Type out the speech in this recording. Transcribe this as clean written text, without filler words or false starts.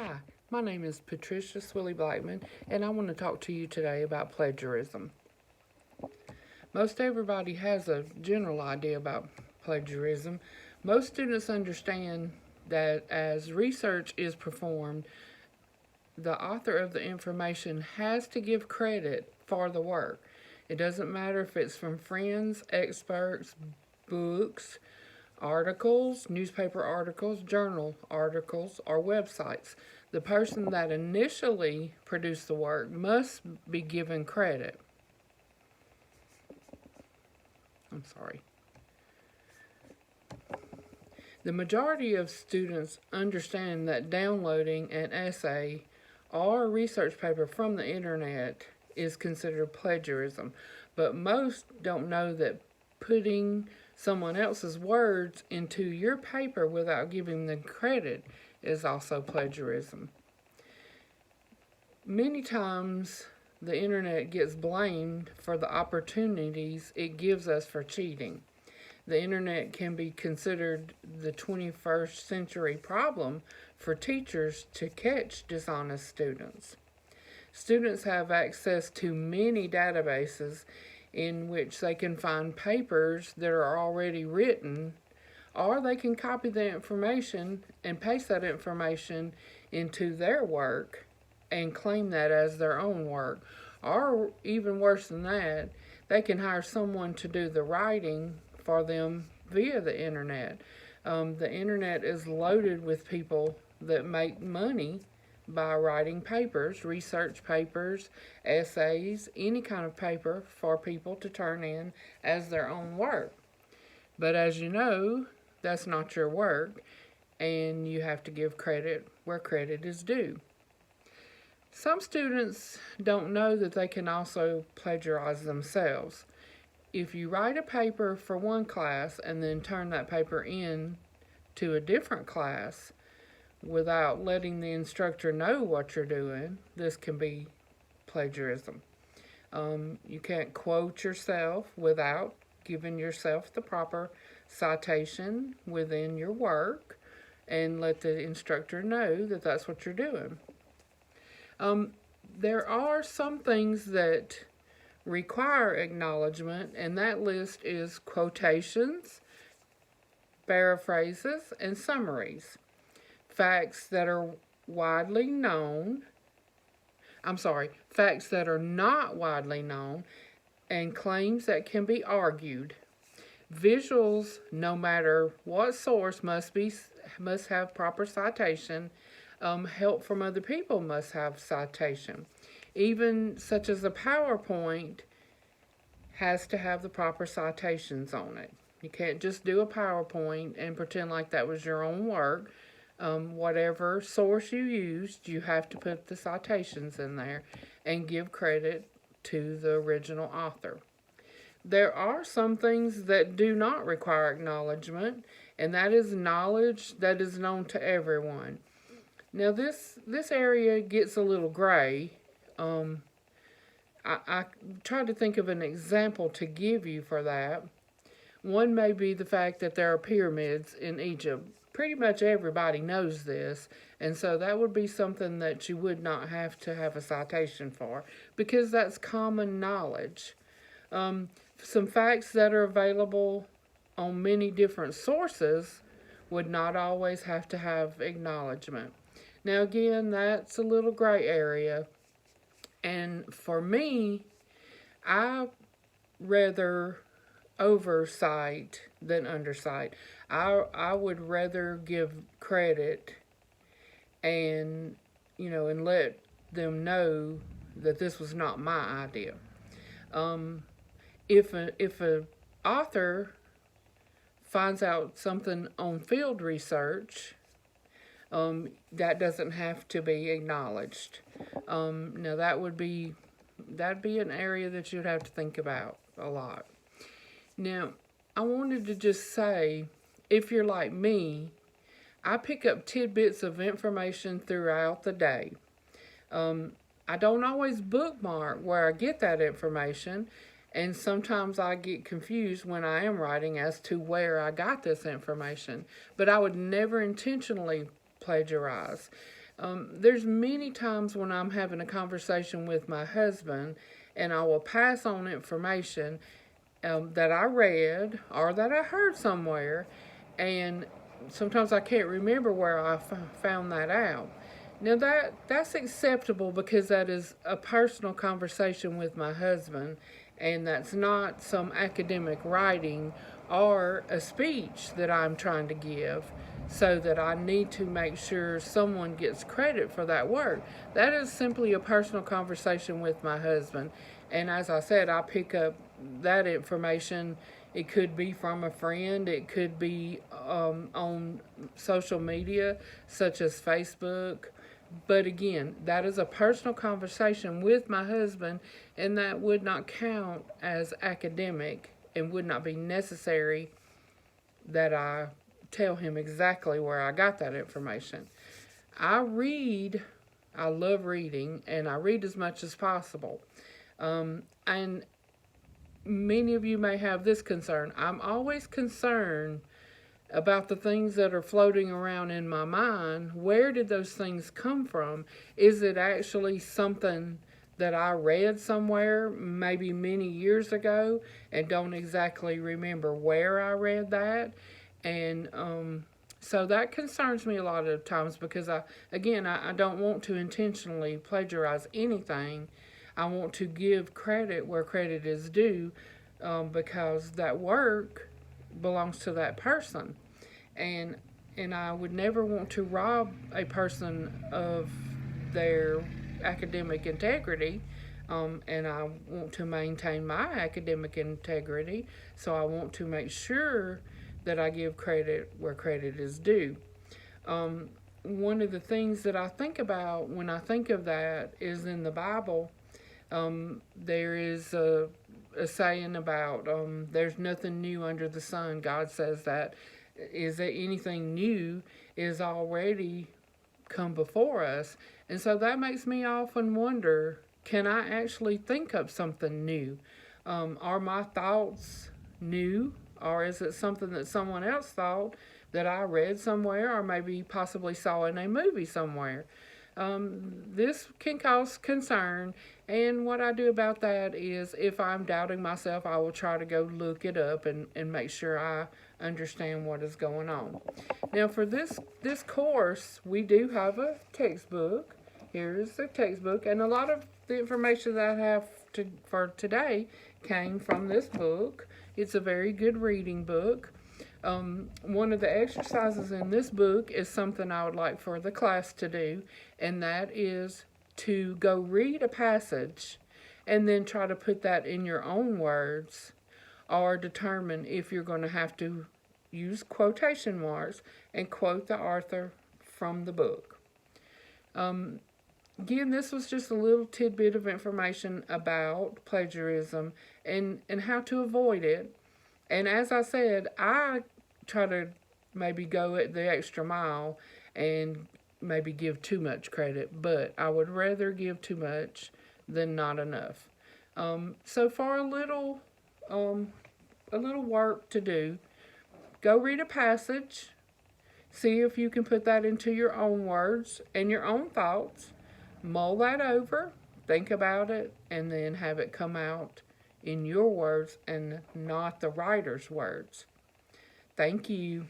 Hi, my name is Patricia Swilley-Blackman, and I want to talk to you today about plagiarism. Most everybody has a general idea about plagiarism. Most students understand that as research is performed, the author of the information has to give credit for the work. It doesn't matter if it's from friends, experts, books, articles, newspaper articles, journal articles, or websites. The person that initially produced the work must be given credit. I'm sorry. The majority of students understand that downloading an essay or a research paper from the internet is considered plagiarism, but most don't know that putting someone else's words into your paper without giving them credit is also plagiarism. Many times the internet gets blamed for the opportunities it gives us for cheating. The internet can be considered the 21st century problem for teachers to catch dishonest students. Students have access to many databases in which they can find papers that are already written, or they can copy the information and paste that information into their work and claim that as their own work. Or even worse than that, they can hire someone to do the writing for them via the internet. The internet is loaded with people that make money by writing papers, research papers, essays, any kind of paper for people to turn in as their own work. But as you know, that's not your work, and you have to give credit where credit is due. Some students don't know that they can also plagiarize themselves. If you write a paper for one class and then turn that paper in to a different class without letting the instructor know what you're doing, this can be plagiarism. You can't quote yourself without giving yourself the proper citation within your work and let the instructor know that that's what you're doing. There are some things that require acknowledgement, and that list is quotations, paraphrases, and summaries. Facts that are widely known, facts that are not widely known, and claims that can be argued. Visuals, no matter what source, must have proper citation. Help from other people must have citation. Even such as a PowerPoint has to have the proper citations on it. You can't just do a PowerPoint and pretend like that was your own work. Whatever source you used, you have to put the citations in there and give credit to the original author. There are some things that do not require acknowledgement, and that is knowledge that is known to everyone. Now this area gets a little gray. I tried to think of an example to give you for that. One may be the fact that there are pyramids in Egypt. Pretty much everybody knows this, and so that would be something that you would not have to have a citation for, because that's common knowledge. Some facts that are available on many different sources would not always have to have acknowledgement. Now again, that's a little gray area, and for me, I rather oversight than undersight. I would rather give credit and let them know that this was not my idea. If a author finds out something on field research, that doesn't have to be acknowledged. Now that'd be an area that you'd have to think about a lot. Now, I wanted to just say, if you're like me, I pick up tidbits of information throughout the day. I don't always bookmark where I get that information, and sometimes I get confused when I am writing as to where I got this information. But I would never intentionally plagiarize. There's many times when I'm having a conversation with my husband and I will pass on information that I read or that I heard somewhere, and sometimes I can't remember where I found that out. Now that's acceptable because that is a personal conversation with my husband, and that's not some academic writing or a speech that I'm trying to give, so that I need to make sure someone gets credit for that work. That is simply a personal conversation with my husband. And as I said, I pick up that information. It could be from a friend, it could be on social media, such as Facebook. But again, that is a personal conversation with my husband, and that would not count as academic and would not be necessary that I tell him exactly where I got that information. I read, I love reading, and I read as much as possible. And many of you may have this concern. I'm always concerned about the things that are floating around in my mind. Where did those things come from? Is it actually something that I read somewhere, maybe many years ago, and don't exactly remember where I read that? And so that concerns me a lot of times because I don't want to intentionally plagiarize anything. I want to give credit where credit is due, because that work belongs to that person, and I would never want to rob a person of their academic integrity, and I want to maintain my academic integrity, so I want to make sure that I give credit where credit is due. One of the things that I think about when I think of that is in the Bible. There is a saying about there's nothing new under the sun. God says that. Is that anything new is already come before us? And so that makes me often wonder, can I actually think up something new? Are my thoughts new? Or is it something that someone else thought that I read somewhere or maybe possibly saw in a movie somewhere? This can cause concern, and what I do about that is if I'm doubting myself, I will try to go look it up and make sure I understand what is going on. Now for this course, we do have a textbook. Here's the textbook, and a lot of the information that I have for today came from this book. It's a very good reading book. One of the exercises in this book is something I would like for the class to do, and that is to go read a passage and then try to put that in your own words, or determine if you're going to have to use quotation marks and quote the author from the book. Again, this was just a little tidbit of information about plagiarism and how to avoid it. And as I said, I try to maybe go at the extra mile and maybe give too much credit, but I would rather give too much than not enough. So for a little work to do, go read a passage, see if you can put that into your own words and your own thoughts, mull that over, think about it, and then have it come out in your words and not the writer's words. Thank you.